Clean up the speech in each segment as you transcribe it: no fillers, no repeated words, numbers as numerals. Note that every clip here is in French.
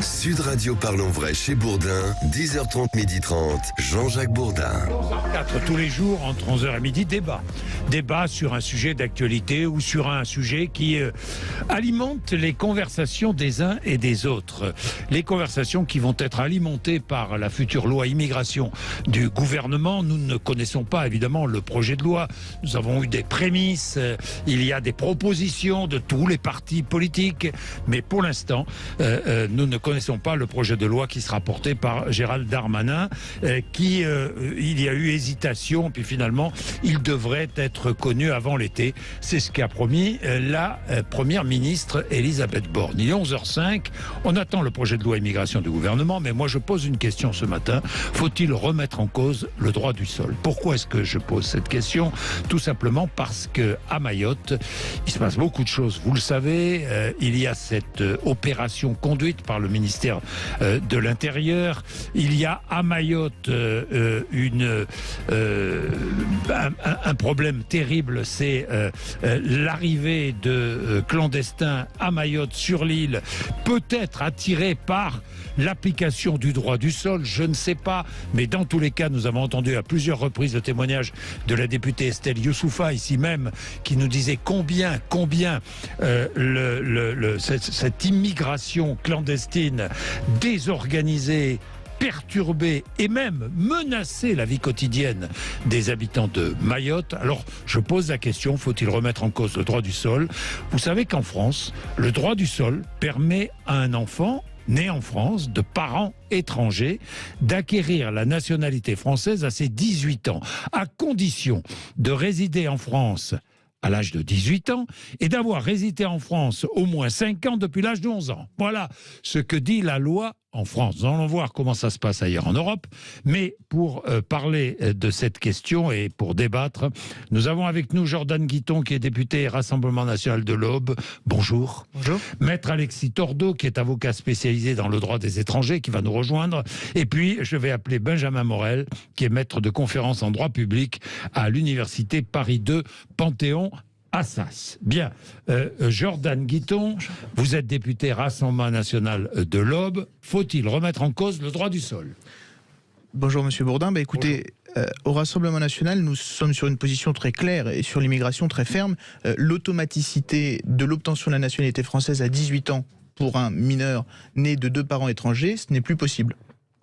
Sud Radio Parlons Vrai chez Bourdin, 10h30, 12h30, Jean-Jacques Bourdin. 4 tous les jours, entre 11h et midi, débat sur un sujet d'actualité ou sur un sujet qui alimente les conversations des uns et des autres. Les conversations qui vont être alimentées par la future loi immigration du gouvernement. Nous ne connaissons pas évidemment le projet de loi. Nous avons eu des prémices, il y a des propositions de tous les partis politiques, mais pour l'instant, nous ne connaissons pas le projet de loi qui sera porté par Gérald Darmanin, il y a eu hésitation, puis finalement, il devrait être connu avant l'été. C'est ce qu'a promis la première ministre Elisabeth Borne. Il est 11h05, on attend le projet de loi immigration du gouvernement, mais moi je pose une question ce matin. Faut-il remettre en cause le droit du sol? Pourquoi est-ce que je pose cette question? Tout simplement parce qu'à Mayotte, il se passe beaucoup de choses. Vous le savez, il y a cette opération conduite par le ministère de l'Intérieur. Il y a à Mayotte un problème terrible, c'est l'arrivée de clandestins à Mayotte sur l'île, peut-être attirés par l'application du droit du sol, je ne sais pas, mais dans tous les cas, nous avons entendu à plusieurs reprises le témoignage de la députée Estelle Youssoufa, ici même, qui nous disait combien cette immigration clandestine désorganisée, perturber et même menacer la vie quotidienne des habitants de Mayotte. Alors, je pose la question, faut-il remettre en cause le droit du sol? Vous savez qu'en France, le droit du sol permet à un enfant né en France, de parents étrangers, d'acquérir la nationalité française à ses 18 ans, à condition de résider en France à l'âge de 18 ans et d'avoir résidé en France au moins 5 ans depuis l'âge de 11 ans. Voilà ce que dit la loi en France. Nous allons voir comment ça se passe ailleurs en Europe. Mais pour parler de cette question et pour débattre, nous avons avec nous Jordan Guiton, qui est député Rassemblement National de l'Aube. Bonjour. Bonjour. Maître Alexis Tordeau, qui est avocat spécialisé dans le droit des étrangers, qui va nous rejoindre. Et puis, je vais appeler Benjamin Morel, qui est maître de conférences en droit public à l'Université Paris 2, Panthéon, Assas. Bien, Jordan Guiton, vous êtes député Rassemblement National de l'Aube. Faut-il remettre en cause le droit du sol? Bonjour Monsieur Bourdin. Écoutez, au Rassemblement National, nous sommes sur une position très claire et sur l'immigration très ferme. L'automaticité de l'obtention de la nationalité française à 18 ans pour un mineur né de 2 parents étrangers, ce n'est plus possible.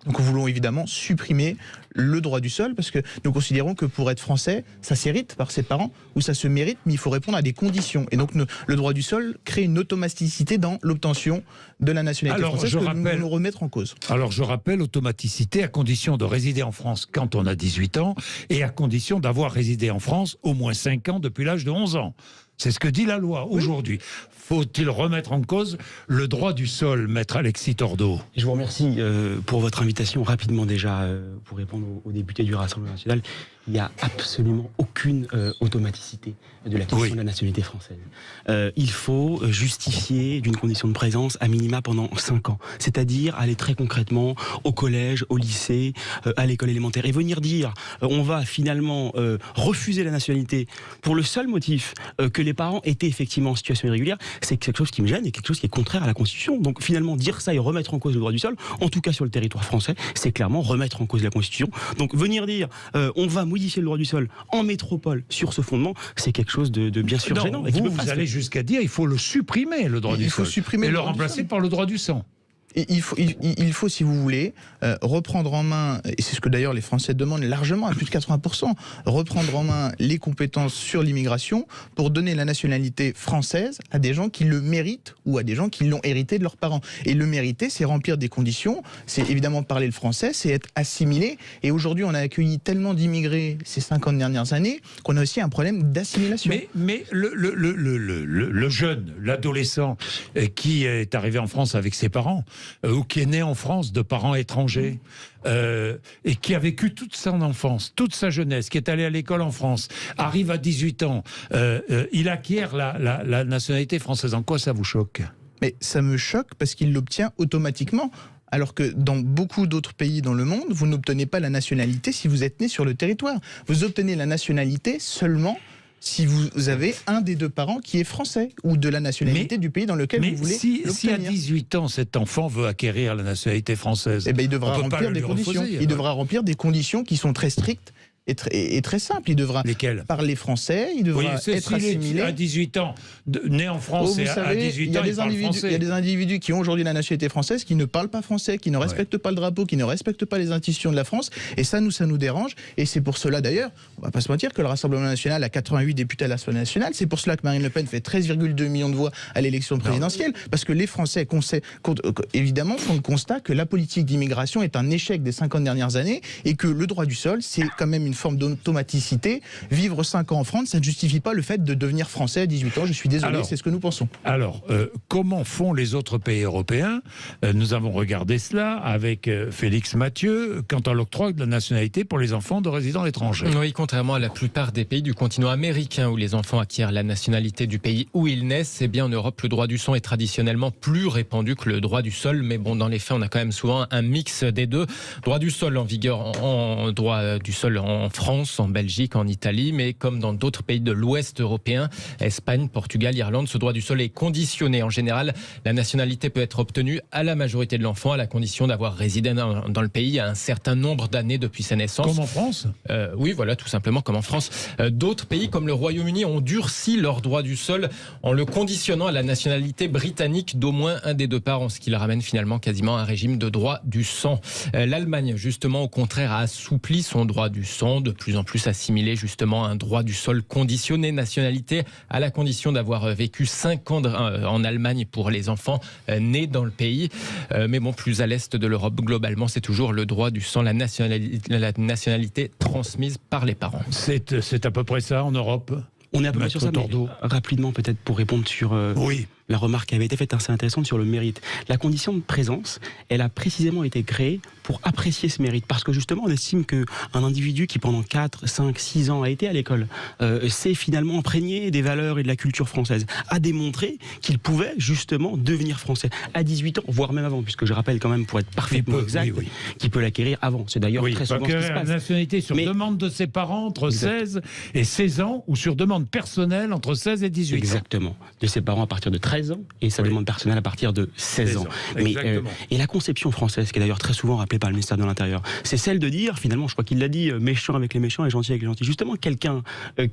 Donc nous voulons évidemment supprimer le droit du sol parce que nous considérons que pour être français, ça s'hérite par ses parents ou ça se mérite, mais il faut répondre à des conditions. Et donc le droit du sol crée une automaticité dans l'obtention de la nationalité française que nous voulons remettre en cause. Alors je rappelle, automaticité à condition de résider en France quand on a 18 ans et à condition d'avoir résidé en France au moins 5 ans depuis l'âge de 11 ans. C'est ce que dit la loi aujourd'hui. Faut-il remettre en cause le droit du sol, maître Alexis Tordeau? Je vous remercie pour votre invitation. Rapidement déjà, pour répondre aux députés du Rassemblement National, il n'y a absolument aucune automaticité de la question de la nationalité française. Il faut justifier d'une condition de présence à minima pendant 5 ans. C'est-à-dire aller très concrètement au collège, au lycée, à l'école élémentaire. Et venir dire on va finalement refuser la nationalité pour le seul motif que les parents étaient effectivement en situation irrégulière, c'est quelque chose qui me gêne et quelque chose qui est contraire à la Constitution. Donc finalement, dire ça et remettre en cause le droit du sol, en tout cas sur le territoire français, c'est clairement remettre en cause la Constitution. Donc venir dire on va modifier le droit du sol en métropole sur ce fondement, c'est quelque chose de bien sûr gênant. Vous allez jusqu'à dire il faut le supprimer, le droit du sol, et le remplacer par le droit du sang. Il faut, si vous voulez, reprendre en main, et c'est ce que d'ailleurs les Français demandent largement, à plus de 80%, reprendre en main les compétences sur l'immigration pour donner la nationalité française à des gens qui le méritent ou à des gens qui l'ont hérité de leurs parents. Et le mériter, c'est remplir des conditions, c'est évidemment parler le français, c'est être assimilé. Et aujourd'hui, on a accueilli tellement d'immigrés ces 50 dernières années qu'on a aussi un problème d'assimilation. Mais le jeune, l'adolescent qui est arrivé en France avec ses parents, ou qui est né en France de parents étrangers, et qui a vécu toute son enfance, toute sa jeunesse, qui est allé à l'école en France, arrive à 18 ans, il acquiert la nationalité française. En quoi ça vous choque? Mais ça me choque parce qu'il l'obtient automatiquement. Alors que dans beaucoup d'autres pays dans le monde, vous n'obtenez pas la nationalité si vous êtes né sur le territoire. Vous obtenez la nationalité seulement si vous avez un des deux parents qui est français ou de la nationalité du pays dans lequel vous voulez l'obtenir. Mais si à 18 ans, cet enfant veut acquérir la nationalité française, il devra remplir des conditions. Il devra remplir des conditions qui sont très strictes et très simple. Il devra parler français, il devra être assimilé. À 18 ans, né en France, et à 18 ans, il parle français. Il y a des individus qui ont aujourd'hui la nationalité française, qui ne parlent pas français, qui ne respectent pas le drapeau, qui ne respectent pas les institutions de la France. Et ça nous dérange. Et c'est pour cela, d'ailleurs, on ne va pas se mentir, que le Rassemblement national a 88 députés à l'Assemblée nationale. C'est pour cela que Marine Le Pen fait 13,2 millions de voix à l'élection présidentielle. Parce que les Français, évidemment, font le constat que la politique d'immigration est un échec des 50 dernières années et que le droit du sol, c'est quand même une forme d'automaticité. Vivre 5 ans en France, ça ne justifie pas le fait de devenir français à 18 ans. Je suis désolé, c'est ce que nous pensons. Alors, comment font les autres pays européens? Nous avons regardé cela avec Félix Mathieu quant à l'octroi de la nationalité pour les enfants de résidents étrangers. Oui, contrairement à la plupart des pays du continent américain où les enfants acquièrent la nationalité du pays où ils naissent, eh bien en Europe, le droit du sang est traditionnellement plus répandu que le droit du sol. Mais bon, dans les faits, on a quand même souvent un mix des deux. Droit du sol en vigueur, en droit du sol en France, en Belgique, en Italie, mais comme dans d'autres pays de l'Ouest européen, Espagne, Portugal, Irlande, ce droit du sol est conditionné. En général, la nationalité peut être obtenue à la majorité de l'enfant à la condition d'avoir résidé dans le pays à un certain nombre d'années depuis sa naissance. Comme en France ? Oui, voilà, tout simplement comme en France. D'autres pays, comme le Royaume-Uni, ont durci leur droit du sol en le conditionnant à la nationalité britannique d'au moins un des deux parents, ce qui le ramène finalement quasiment à un régime de droit du sang. L'Allemagne, justement, au contraire, a assoupli son droit du sang, de plus en plus assimilé justement à un droit du sol conditionné nationalité à la condition d'avoir vécu 5 ans en Allemagne pour les enfants nés dans le pays. Mais bon, plus à l'est de l'Europe, globalement, c'est toujours le droit du sang, la nationalité transmise par les parents. C'est à peu près ça en Europe. On est à peu près sur ça, mais rapidement peut-être pour répondre sur la remarque qui avait été faite, assez intéressante sur le mérite. La condition de présence, elle a précisément été créée pour apprécier ce mérite. Parce que justement, on estime qu'un individu qui pendant 4, 5, 6 ans a été à l'école, s'est finalement imprégné des valeurs et de la culture française, a démontré qu'il pouvait justement devenir français à 18 ans, voire même avant, puisque je rappelle quand même, pour être parfaitement exact, qu'il peut l'acquérir avant. C'est d'ailleurs très souvent ce qui se passe. La nationalité sur demande de ses parents entre 16 et 16 ans, ou sur demande personnelle entre 16 et 18 ans. Exactement. De ses parents à partir de 13 ans, et sa demande personnelle à partir de 16 ans. Mais, et la conception française, qui est d'ailleurs très souvent rappelée par le ministère de l'Intérieur, c'est celle de dire, finalement, je crois qu'il l'a dit, méchant avec les méchants et gentil avec les gentils. Justement, quelqu'un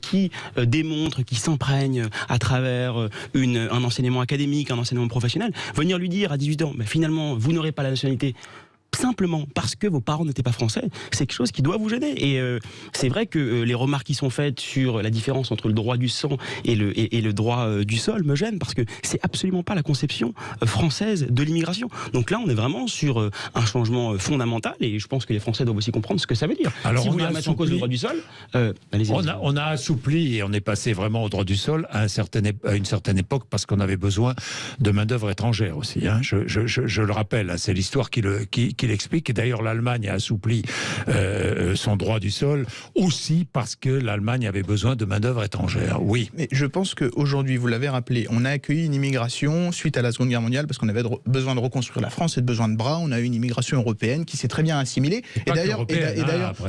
qui démontre, qui s'imprègne à travers un enseignement académique, un enseignement professionnel, venir lui dire à 18 ans, finalement, vous n'aurez pas la nationalité, simplement parce que vos parents n'étaient pas français, c'est quelque chose qui doit vous gêner. Et c'est vrai que les remarques qui sont faites sur la différence entre le droit du sang et le droit du sol me gênent, parce que c'est absolument pas la conception française de l'immigration. Donc là, on est vraiment sur un changement fondamental, et je pense que les Français doivent aussi comprendre ce que ça veut dire. Alors, si vous voulez remettre en cause le droit du sol, allez-y. On a assoupli et on est passé vraiment au droit du sol à une certaine époque, parce qu'on avait besoin de main-d'œuvre étrangère aussi. Hein. Je le rappelle, hein, c'est l'histoire qui l'explique. Et d'ailleurs, l'Allemagne a assoupli son droit du sol aussi parce que l'Allemagne avait besoin de main-d'œuvre étrangère. Oui. Mais je pense qu'aujourd'hui, vous l'avez rappelé, on a accueilli une immigration suite à la Seconde Guerre mondiale parce qu'on avait besoin de reconstruire la France et de besoin de bras. On a eu une immigration européenne qui s'est très bien assimilée. Et d'ailleurs,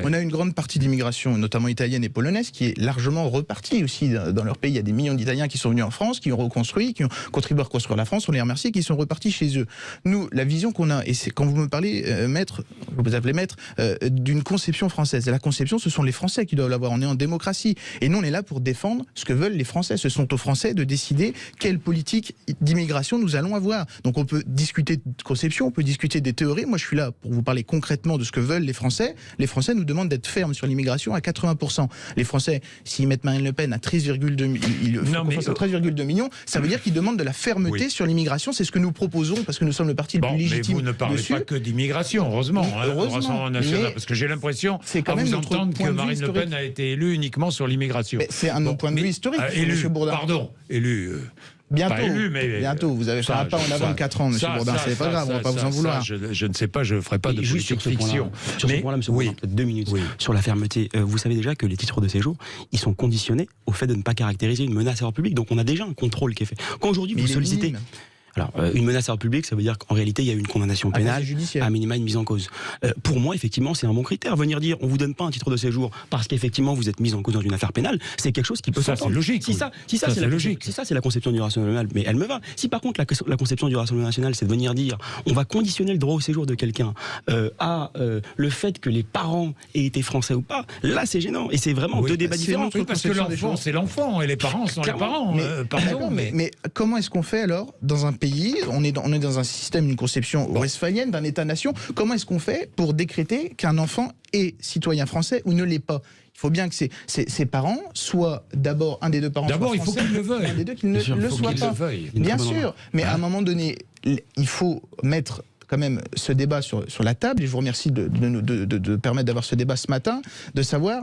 on a une grande partie d'immigration, notamment italienne et polonaise, qui est largement repartie aussi dans leur pays. Il y a des millions d'Italiens qui sont venus en France, qui ont reconstruit, qui ont contribué à reconstruire la France. On les remercie, qui sont repartis chez eux. Nous, la vision qu'on a, et c'est quand vous me parlez maître, vous appelez maître, d'une conception française. Et la conception, ce sont les Français qui doivent l'avoir. On est en démocratie. Et nous, on est là pour défendre ce que veulent les Français. Ce sont aux Français de décider quelle politique d'immigration nous allons avoir. Donc on peut discuter de conception, on peut discuter des théories. Moi, je suis là pour vous parler concrètement de ce que veulent les Français. Les Français nous demandent d'être fermes sur l'immigration à 80%. Les Français, s'ils mettent Marine Le Pen à 13,2 millions, ça veut dire qu'ils demandent de la fermeté sur l'immigration. C'est ce que nous proposons parce que nous sommes le parti le plus légitime. Mais vous ne parlez pas que d'immigration, heureusement, au Rassemblement national, parce que j'ai l'impression à vous entendre que Marine Le Pen a été élue uniquement sur l'immigration. C'est un point de vue historique, M. Bourdin. Pardon, élu. Bientôt, vous avez fait un pas en avant de 4 ans, M. Bourdin, c'est pas grave, on va pas vous en vouloir. Je ne sais pas, je ne ferai pas de politique fiction. Sur ce point-là, M. Bourdin, peut-être 2 minutes. Sur la fermeté, vous savez déjà que les titres de séjour, ils sont conditionnés au fait de ne pas caractériser une menace à l'ordre public, donc on a déjà un contrôle qui est fait. Quand aujourd'hui vous sollicitez... Alors, une menace à l'ordre public, ça veut dire qu'en réalité, il y a une condamnation pénale, à minima une mise en cause. Pour moi, effectivement, c'est un bon critère. Venir dire, on vous donne pas un titre de séjour parce qu'effectivement, vous êtes mis en cause dans une affaire pénale, c'est quelque chose qui peut s'entendre. C'est logique. Si ça, c'est logique. Si ça, c'est la conception du Rassemblement national, mais elle me va. Si par contre, la conception du Rassemblement national, c'est de venir dire, on va conditionner le droit au séjour de quelqu'un à le fait que les parents aient été français ou pas, là, c'est gênant. Et c'est vraiment deux débats différents. Oui, parce que l'enfant, c'est l'enfant, et les parents sont les parents. Mais comment est-ce qu'on fait alors dans un pays, on est dans un système, une conception westphalienne d'un État-nation, comment est-ce qu'on fait pour décréter qu'un enfant est citoyen français ou ne l'est pas? Il faut bien que ses parents soient d'abord un des deux parents. D'abord, il faut qu'ils le veuillent. Un des deux qui ne le soit pas. Bien sûr, mais à un moment donné, il faut mettre quand même ce débat sur la table, et je vous remercie de permettre d'avoir ce débat ce matin, de savoir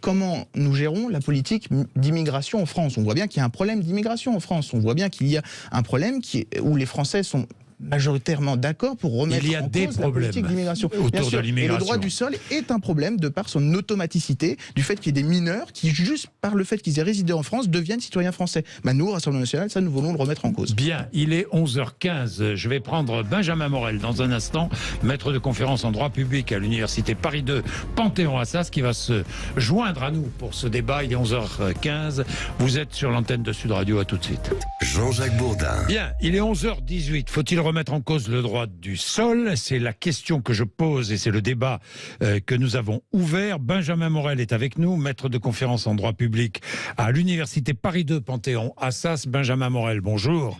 comment nous gérons la politique d'immigration en France. On voit bien qu'il y a un problème d'immigration en France. On voit bien qu'il y a un problème où les Français sont majoritairement d'accord pour remettre en cause la politique d'immigration. Autour de l'immigration. Et le droit du sol est un problème de par son automaticité, du fait qu'il y ait des mineurs qui, juste par le fait qu'ils aient résidé en France, deviennent citoyens français. Nous, au Rassemblement national, ça, nous voulons le remettre en cause. Bien, il est 11h15. Je vais prendre Benjamin Morel dans un instant, maître de conférence en droit public à l'Université Paris 2, Panthéon-Assas, qui va se joindre à nous pour ce débat. Il est 11h15. Vous êtes sur l'antenne de Sud Radio. À tout de suite. Jean-Jacques Bourdin. Bien, il est 11h18. Faut-il remettre en cause le droit du sol? C'est la question que je pose et c'est le débat que nous avons ouvert. Benjamin Morel est avec nous, maître de conférence en droit public à l'Université Paris 2 Panthéon-Assas. Benjamin Morel, bonjour.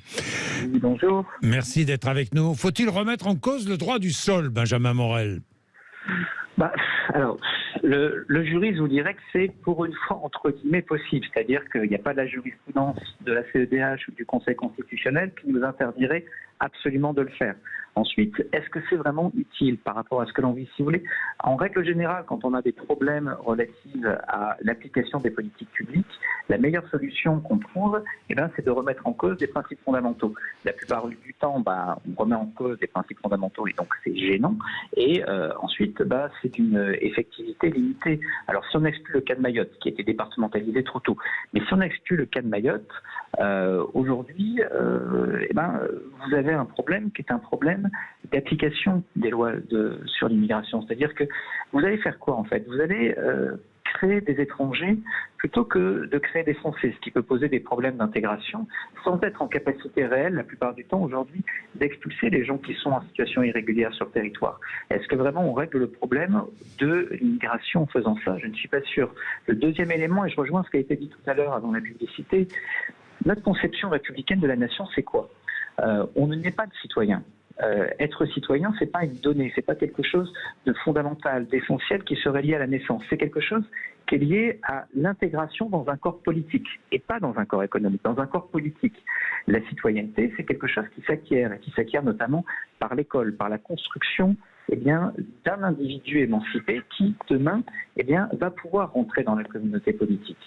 Oui, bonjour. Merci d'être avec nous. Faut-il remettre en cause le droit du sol, Benjamin Morel? Alors, le juriste vous dirait que c'est pour une fois entre guillemets possible, c'est-à-dire qu'il n'y a pas de la jurisprudence de la CEDH ou du Conseil constitutionnel qui nous interdirait absolument de le faire. Ensuite, est-ce que c'est vraiment utile par rapport à ce que l'on vit, si vous voulez? En règle générale, quand on a des problèmes relatifs à l'application des politiques publiques, la meilleure solution qu'on trouve, c'est de remettre en cause des principes fondamentaux. La plupart du temps, on remet en cause des principes fondamentaux et donc c'est gênant. Et ensuite, c'est une effectivité limitée. Alors, si on exclut le cas de Mayotte, qui a été départementalisé trop tôt, mais si on exclut le cas de Mayotte, aujourd'hui, vous avez un problème qui est un problème d'application des lois sur l'immigration. C'est-à-dire que vous allez faire quoi en fait? Vous allez créer des étrangers plutôt que de créer des Français, ce qui peut poser des problèmes d'intégration, sans être en capacité réelle, la plupart du temps aujourd'hui, d'expulser les gens qui sont en situation irrégulière sur le territoire. Est-ce que vraiment on règle le problème de l'immigration en faisant ça? Je ne suis pas sûr. Le deuxième élément, et je rejoins ce qui a été dit tout à l'heure avant la publicité, notre conception républicaine de la nation, c'est quoi? On ne naît pas de citoyen. Être citoyen, c'est pas une donnée, c'est pas quelque chose de fondamental, d'essentiel qui serait lié à la naissance. C'est quelque chose qui est lié à l'intégration dans un corps politique et pas dans un corps économique, dans un corps politique. La citoyenneté, c'est quelque chose qui s'acquiert et qui s'acquiert notamment par l'école, par la construction d'un individu émancipé qui, demain, va pouvoir rentrer dans la communauté politique.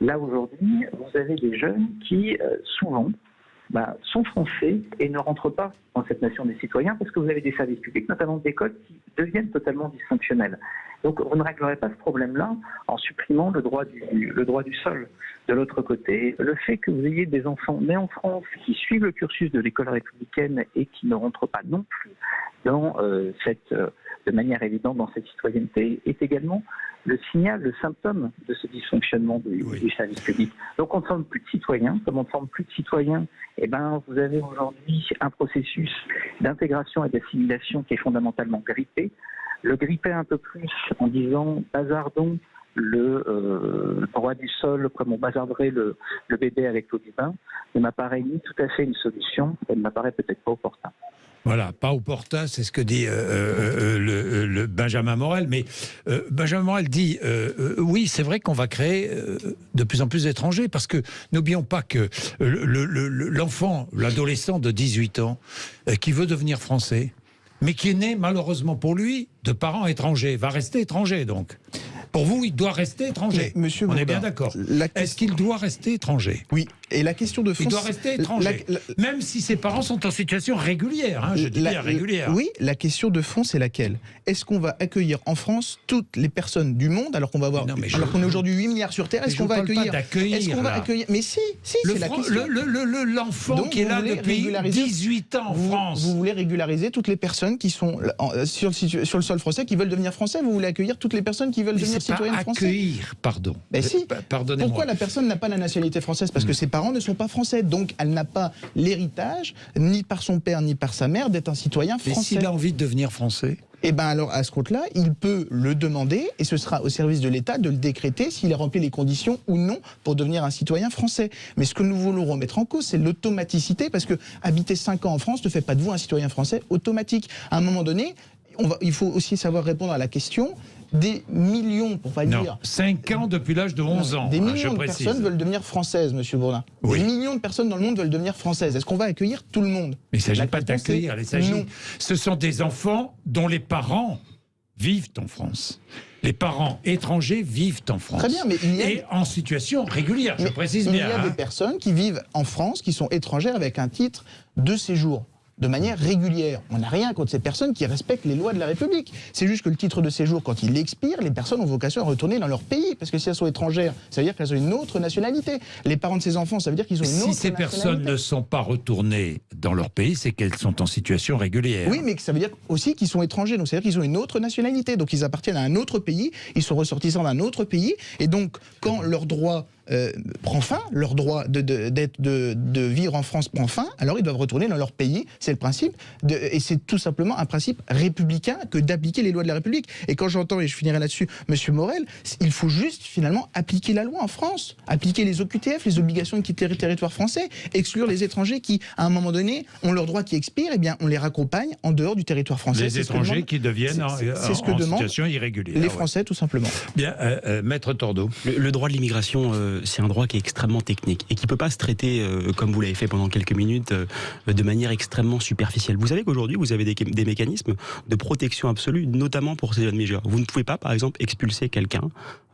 Là, aujourd'hui, vous avez des jeunes qui, souvent, sont français et ne rentrent pas dans cette nation des citoyens parce que vous avez des services publics, notamment d'écoles, qui deviennent totalement dysfonctionnels. Donc vous ne réglerez pas ce problème-là en supprimant le droit du sol. De l'autre côté, le fait que vous ayez des enfants nés en France qui suivent le cursus de l'école républicaine et qui ne rentrent pas non plus de manière évidente dans cette citoyenneté est également le signal, le symptôme de ce dysfonctionnement du service public. Donc on ne forme plus de citoyens. Comme on ne forme plus de citoyens, vous avez aujourd'hui un processus d'intégration et d'assimilation qui est fondamentalement grippé. Le gripper un peu plus en disant bazardons le droit du sol comme on bazarderait le bébé avec l'eau du bain ne m'apparaît ni tout à fait une solution, elle ne m'apparaît peut-être pas opportun. Voilà, pas opportun, c'est ce que dit le Benjamin Morel. Mais Benjamin Morel dit, oui, c'est vrai qu'on va créer de plus en plus d'étrangers, parce que n'oublions pas que l'enfant, l'adolescent de 18 ans, qui veut devenir français, mais qui est né, malheureusement pour lui, de parents étrangers, va rester étranger donc. Pour vous, il doit rester étranger. Monsieur On Bourdin, est bien d'accord. Est-ce qu'il doit rester étranger? Oui, Et la question de fond, il doit rester étranger, même si ses parents sont en situation régulière. Hein, je dis bien régulière. Oui, la question de fond, c'est laquelle? Est-ce qu'on va accueillir en France toutes les personnes du monde, alors qu'on va avoir, alors qu'on est aujourd'hui 8 milliards sur Terre? Est-ce qu'on va accueillir? Est-ce qu'on va accueillir? Mais si, c'est la question. L'enfant qui est là depuis 18 ans en France. Vous voulez régulariser toutes les personnes qui sont sur le sol français, qui veulent devenir français? Vous voulez accueillir toutes les personnes qui veulent devenir citoyennes françaises? Accueillir, pardon. Mais si. Pardonnez-moi. Pourquoi la personne n'a pas la nationalité française? Parce que ses parents ne sont pas français, donc elle n'a pas l'héritage, ni par son père, ni par sa mère, d'être un citoyen français. Et s'il a envie de devenir français? Eh bien alors, à ce compte-là, il peut le demander, et ce sera au service de l'État de le décréter s'il a rempli les conditions ou non pour devenir un citoyen français. Mais ce que nous voulons remettre en cause, c'est l'automaticité, parce que habiter 5 ans en France ne fait pas de vous un citoyen français automatique. À un moment donné, il faut aussi savoir répondre à la question des millions, pour pas dire... 5 ans depuis l'âge de 11 ans. Des millions de personnes veulent devenir françaises, monsieur Bourdin. Oui. Des millions de personnes dans le monde veulent devenir françaises. Est-ce qu'on va accueillir tout le monde? Mais il ne s'agit pas d'accueillir, ce sont des enfants dont les parents vivent en France. Les parents étrangers vivent en France. Très bien, mais et en situation régulière, je précise bien. Il y a des personnes qui vivent en France, qui sont étrangères avec un titre de séjour, de manière régulière. On n'a rien contre ces personnes qui respectent les lois de la République. C'est juste que le titre de séjour, quand il expire, les personnes ont vocation à retourner dans leur pays. Parce que si elles sont étrangères, ça veut dire qu'elles ont une autre nationalité. Les parents de ces enfants, ça veut dire qu'ils ont une autre nationalité. Si ces personnes ne sont pas retournées dans leur pays, c'est qu'elles sont en situation régulière. Oui, mais ça veut dire aussi qu'ils sont étrangers. Donc ça veut dire qu'ils ont une autre nationalité. Donc ils appartiennent à un autre pays, ils sont ressortissants d'un autre pays. Et donc, quand leur droit prend fin, leur droit de vivre en France prend fin, alors ils doivent retourner dans leur pays. C'est le principe, et c'est tout simplement un principe républicain que d'appliquer les lois de la République. Et quand j'entends, et je finirai là-dessus, monsieur Morel, il faut juste finalement appliquer la loi en France, appliquer les OQTF, les obligations de quitter le territoire français, exclure les étrangers qui, à un moment donné, ont leur droit qui expire, et bien on les raccompagne en dehors du territoire français. Les étrangers qui deviennent en situation irrégulière. Les Français, tout simplement. Bien, Maître Tordeau. Le droit de l'immigration, c'est un droit qui est extrêmement technique et qui ne peut pas se traiter, comme vous l'avez fait pendant quelques minutes, de manière extrêmement superficielle. Vous savez qu'aujourd'hui, vous avez des mécanismes de protection absolue, notamment pour ces jeunes majeurs. Vous ne pouvez pas, par exemple, expulser quelqu'un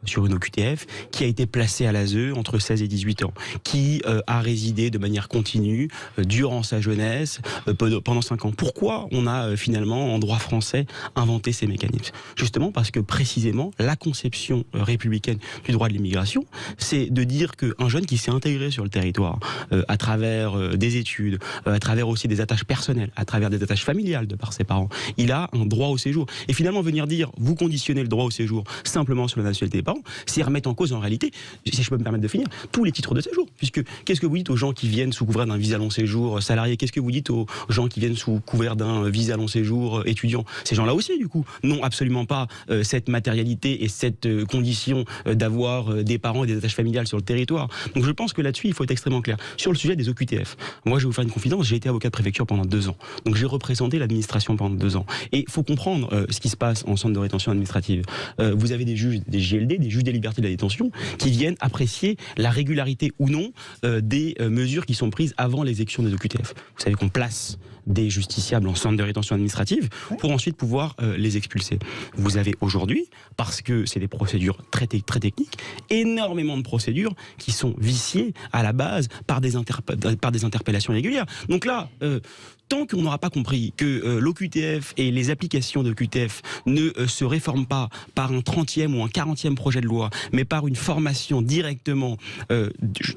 sur une OQTF qui a été placé à l'ASE entre 16 et 18 ans, qui a résidé de manière continue durant sa jeunesse, pendant 5 ans. Pourquoi on a finalement, en droit français, inventé ces mécanismes? Justement parce que précisément, la conception républicaine du droit de l'immigration, c'est de dire qu'un jeune qui s'est intégré sur le territoire à travers des études, à travers aussi des attaches personnelles, à travers des attaches familiales de par ses parents, il a un droit au séjour. Et finalement, venir dire, vous conditionnez le droit au séjour simplement sur la nationalité des parents, c'est remettre en cause en réalité, si je peux me permettre de finir, tous les titres de séjour. Puisque qu'est-ce que vous dites aux gens qui viennent sous couvert d'un visa long séjour salarié? Qu'est-ce que vous dites aux gens qui viennent sous couvert d'un visa long séjour étudiant? Ces gens-là aussi, du coup, n'ont absolument pas cette matérialité et cette condition d'avoir des parents et des attaches familiales sur le territoire. Donc je pense que là-dessus, il faut être extrêmement clair. Sur le sujet des OQTF, moi je vais vous faire une confidence, j'ai été avocat de préfecture pendant 2 ans. Donc j'ai représenté l'administration pendant 2 ans. Et il faut comprendre ce qui se passe en centre de rétention administrative. Vous avez des juges, des GLD, des juges des libertés de la détention, qui viennent apprécier la régularité ou non des mesures qui sont prises avant l'exécution des OQTF. Vous savez qu'on place des justiciables en centre de rétention administrative pour ensuite pouvoir les expulser. Vous avez aujourd'hui, parce que c'est des procédures très techniques, énormément de procédures qui sont viciées à la base par des interpellations régulières. Donc là, tant qu'on n'aura pas compris que l'OQTF et les applications d'OQTF ne se réforment pas par un 30e ou un 40e projet de loi, mais par une formation directement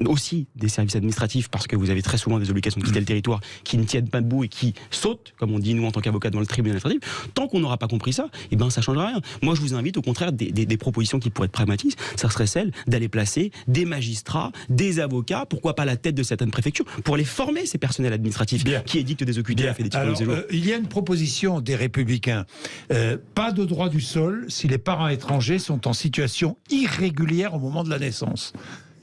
aussi des services administratifs, parce que vous avez très souvent des obligations de quitter le territoire qui ne tiennent pas debout et qui sautent, comme on dit nous en tant qu'avocats dans le tribunal administratif, tant qu'on n'aura pas compris ça, eh ben ça ne changera rien. Moi je vous invite au contraire des propositions qui pourraient être pragmatiques, ça serait celle d'aller placer des magistrats, des avocats, pourquoi pas la tête de certaines préfectures, pour les former ces personnels administratifs qui édictent des OQTF et des titres de séjour. Il y a une proposition des Républicains, pas de droit du sol si les parents étrangers sont en situation irrégulière au moment de la naissance.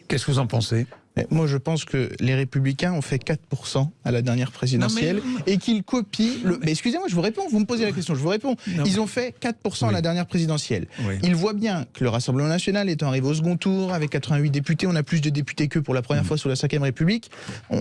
Qu'est-ce que vous en pensez ? Moi, je pense que les Républicains ont fait 4% à la dernière présidentielle et qu'ils copient... Mais excusez-moi, je vous réponds, vous me posez la question, je vous réponds. Ils ont fait 4% à la dernière présidentielle. Ils voient bien que le Rassemblement National étant arrivé au second tour, avec 88 députés, on a plus de députés qu'eux pour la première fois sous la 5e République.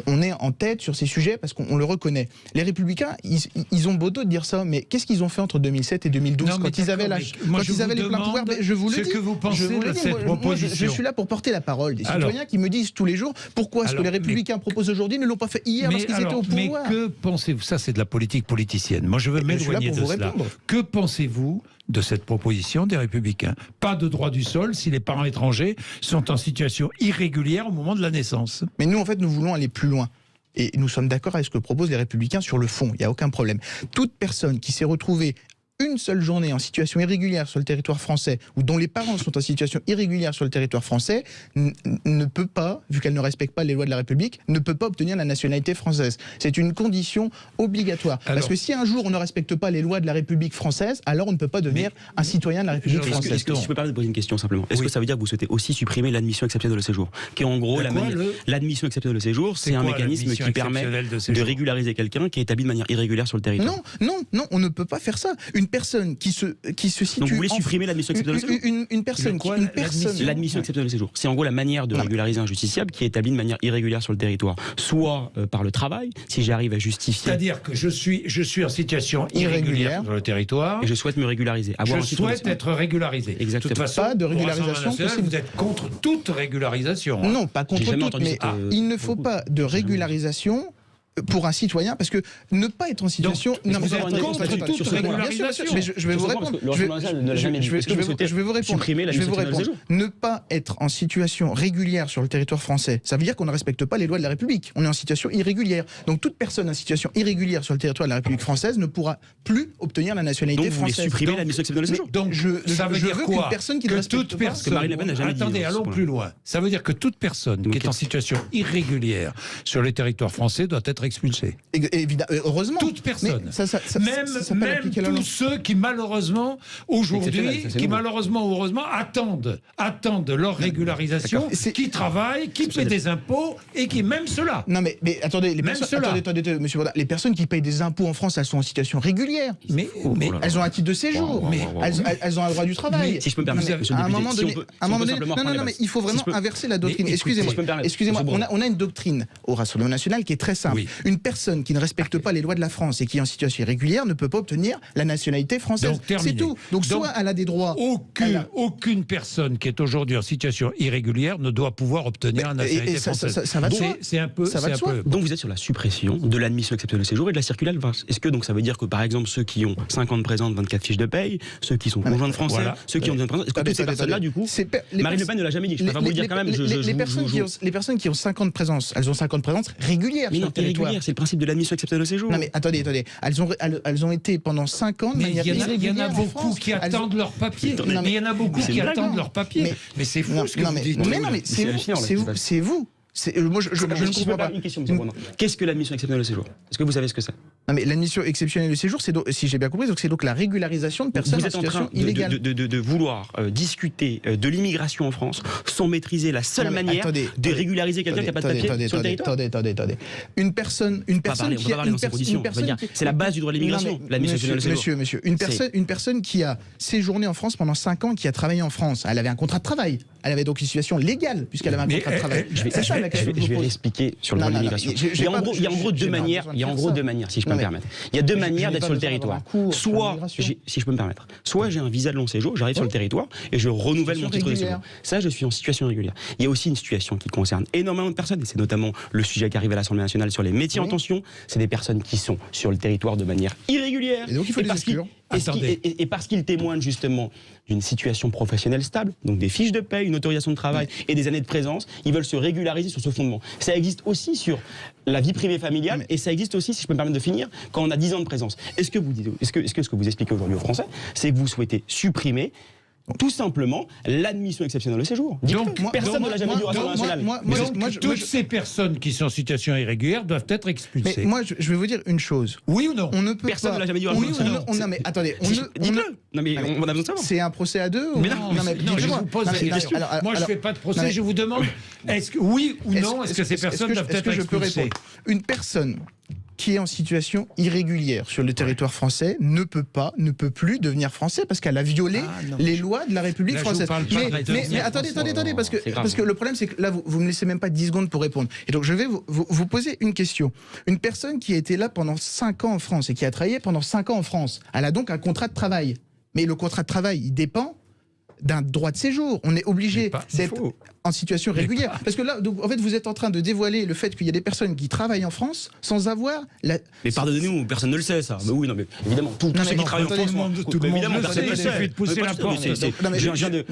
On est en tête sur ces sujets parce qu'on le reconnaît. Les Républicains, ils ont beau dos de dire ça, mais qu'est-ce qu'ils ont fait entre 2007 et 2012 quand ils avaient, les pleins pouvoirs? Je vous le dis. Ce que vous pensez de cette proposition. Je suis là pour porter la parole des citoyens qui me disent tous les jours jours. Pourquoi ce que les Républicains proposent aujourd'hui ne l'ont pas fait hier lorsqu'ils étaient au pouvoir? Mais que pensez-vous? Ça, c'est de la politique politicienne. Moi, je veux m'éloigner de cela. Que pensez-vous de cette proposition des Républicains? Pas de droit du sol si les parents étrangers sont en situation irrégulière au moment de la naissance. Mais nous, en fait, nous voulons aller plus loin. Et nous sommes d'accord avec ce que proposent les Républicains sur le fond. Il n'y a aucun problème. Toute personne qui s'est retrouvée une seule journée en situation irrégulière sur le territoire français, ou dont les parents sont en situation irrégulière sur le territoire français, ne peut pas, vu qu'elle ne respecte pas les lois de la République, ne peut pas obtenir la nationalité française. C'est une condition obligatoire. Parce que si un jour on ne respecte pas les lois de la République française, alors on ne peut pas devenir un citoyen de la République française. Est-ce que je peux pas poser une question simplement? Est-ce que ça veut dire que vous souhaitez aussi supprimer l'admission exceptionnelle de séjour? Qui est en gros l'admission exceptionnelle de séjour, c'est un mécanisme qui permet de régulariser quelqu'un qui est établi de manière irrégulière sur le territoire. Non, on ne peut pas faire ça. Une personne qui se situe... Donc vous voulez supprimer l'admission exceptionnelle de séjour? L'admission exceptionnelle de séjour, c'est en gros la manière de régulariser un justiciable qui est établi de manière irrégulière sur le territoire. Soit par le travail, si j'arrive à justifier... C'est-à-dire que je suis en situation irrégulière sur le territoire... Et je souhaite me régulariser. Je souhaite être régularisé. Exactement. De toute façon, pas de régularisation possible. Vous êtes contre toute régularisation. Non, pas contre toute, mais il ne faut pas de régularisation pour un citoyen, parce que ne pas être en situation... Donc, vous êtes contre toute régularisation. Mais je vais vous répondre. Je vais vous répondre. Ne pas être en situation régulière sur le territoire français, ça veut dire qu'on ne respecte pas les lois de la République. On est en situation irrégulière. Donc toute personne en situation irrégulière sur le territoire de la République française ne pourra plus obtenir la nationalité française. Donc vous voulez supprimer l'admission exceptionnelle de séjour? Donc ça veut dire quoi? Que toute personne... Attendez, allons plus loin. Ça veut dire que toute personne qui est en situation irrégulière sur le territoire français doit être expulsé. Évidemment, heureusement. Toute personne. Même tous ceux qui malheureusement aujourd'hui, heureusement attendent leur régularisation, qui travaillent, qui paient des impôts et qui même cela. Non mais attendez, attendez, monsieur Bourdin, les personnes qui payent des impôts en France, elles sont en situation régulière. Mais elles ont un titre de séjour. Elles ont un droit du travail. Si je peux me permettre, monsieur à un moment donné, non, mais il faut vraiment inverser la doctrine. Excusez-moi, on a une doctrine au Rassemblement national qui est très simple. Une personne qui ne respecte pas les lois de la France et qui est en situation irrégulière ne peut pas obtenir la nationalité française. C'est tout. Donc soit elle a des droits... Aucune personne qui est aujourd'hui en situation irrégulière ne doit pouvoir obtenir la nationalité française. Ça va de soi. C'est un peu... Donc vous êtes sur la suppression de l'admission exceptionnelle de séjour et de la circulaire. Est-ce que donc ça veut dire que par exemple ceux qui ont 5 ans de présence, 24 fiches de paye, ceux qui sont conjoints de français, ceux qui ont besoin de présence, est-ce que toutes ces personnes-là du coup... Marine Le Pen ne l'a jamais dit, je préfère vous le dire quand même. Les personnes qui ont 5 ans de présence, elles ont 5 ans de présence régulière sur le territoire. C'est le principe de l'admission exceptionnelle de séjour. Non mais attendez, elles ont été pendant 5 ans de manière irrégulière. Il y en a beaucoup qui attendent leur papier. Mais il y en a beaucoup qui attendent leur papier. Mais c'est fou ce que vous dites. Mais non, mais c'est vous. Moi, je ne comprends pas. Une question, qu'est-ce que l'admission exceptionnelle de séjour? Est-ce que vous savez ce que c'est? Non, mais l'admission exceptionnelle de séjour, si j'ai bien compris, c'est donc la régularisation de personnes en situation illégale. Vous êtes en train de vouloir discuter de l'immigration en France sans maîtriser la seule manière de régulariser quelqu'un qui n'a pas de papier sur le territoire. Attendez. Une personne c'est la base du droit de l'immigration, l'admission exceptionnelle de séjour. Monsieur, une personne qui a séjourné en France pendant 5 ans, qui a travaillé en France, elle avait un contrat de travail. Elle avait donc une situation légale puisqu'elle avait un contrat de travail. Je vais réexpliquer sur le droit de l'immigration. Il y a en gros deux manières, si je peux me permettre. Il y a deux manières d'être sur le territoire. Soit, si je peux me permettre, soit j'ai un visa de long séjour, j'arrive sur le territoire et je renouvelle mon titre de séjour. Ça, je suis en situation régulière. Il y a aussi une situation qui concerne énormément de personnes, et c'est notamment le sujet qui arrive à l'Assemblée nationale sur les métiers en tension. C'est des personnes qui sont sur le territoire de manière irrégulière. Et donc il faut les exclure. Et parce qu'ils témoignent justement d'une situation professionnelle stable, donc des fiches de paie, une autorisation de travail et des années de présence, ils veulent se régulariser sur ce fondement. Ça existe aussi sur la vie privée familiale et ça existe aussi, si je peux me permettre de finir, quand on a 10 ans de présence. Est-ce que ce que vous expliquez aujourd'hui aux Français, c'est que vous souhaitez supprimer tout simplement l'admission exceptionnelle au séjour? Personne ne l'a jamais dit au Rassemblement national. Toutes ces personnes qui sont en situation irrégulière doivent être expulsées. Mais moi, je vais vous dire une chose. Oui ou non? On ne peut Personne pas... ne l'a jamais dit au Rassemblement national. Non, mais attendez. Dites-le. Non, mais on a besoin de savoir. C'est un procès à deux? Mais non, je vous pose la question. Moi, je ne fais pas de procès. Je vous demande, est-ce que oui ou non, est-ce que ces personnes doivent être expulsées? Une personne qui est en situation irrégulière sur le territoire français ne peut plus devenir français parce qu'elle a violé les lois de la République française. Mais attendez, parce que le problème c'est que là vous me laissez même pas 10 secondes pour répondre. Et donc je vais vous poser une question. Une personne qui a été là pendant 5 ans en France et qui a travaillé pendant 5 ans en France, elle a donc un contrat de travail. Mais le contrat de travail, il dépend d'un droit de séjour. On est obligé d'être en situation régulière. Parce que là, donc, en fait, vous êtes en train de dévoiler le fait qu'il y a des personnes qui travaillent en France sans avoir la... Mais pardonnez-nous, personne ne le sait, ça. Mais oui, non, mais évidemment, tous ceux qui travaillent en France, tout le monde le sait, le il suffit de pousser la porte. Non,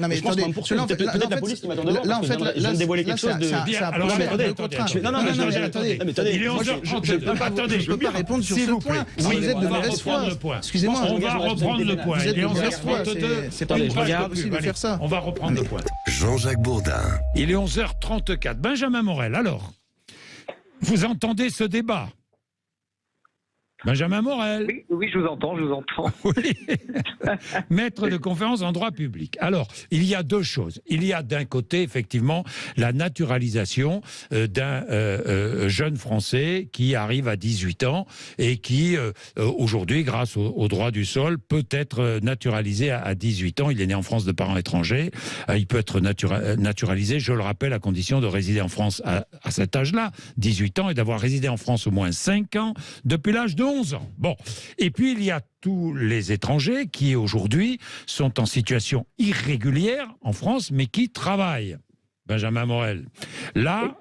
mais attendez, peut-être la police qui m'attend devant. Là, en fait, je viens de dévoiler quelque chose de... Alors, attendez. Il est 11h32. Attendez, je ne peux pas répondre sur ce point. Oui, Vous êtes de mauvaise foi. Excusez-moi. On va reprendre le point. Il est 11h32. C'est pas possible de faire ça. On va reprendre le point. Jean-Jacques Bourdin. Il est 11h34. Benjamin Morel, alors, vous entendez ce débat? Benjamin Morel. Oui, je vous entends. Oui. Maître de conférence en droit public. Alors, il y a deux choses. Il y a d'un côté, effectivement, la naturalisation d'un jeune Français qui arrive à 18 ans et qui, aujourd'hui, grâce au droit du sol, peut être naturalisé à 18 ans. Il est né en France de parents étrangers. Il peut être naturalisé, je le rappelle, à condition de résider en France à cet âge-là, 18 ans, et d'avoir résidé en France au moins 5 ans depuis l'âge de 11 ans. Bon. Et puis, il y a tous les étrangers qui, aujourd'hui, sont en situation irrégulière en France, mais qui travaillent. Benjamin Morel. Là,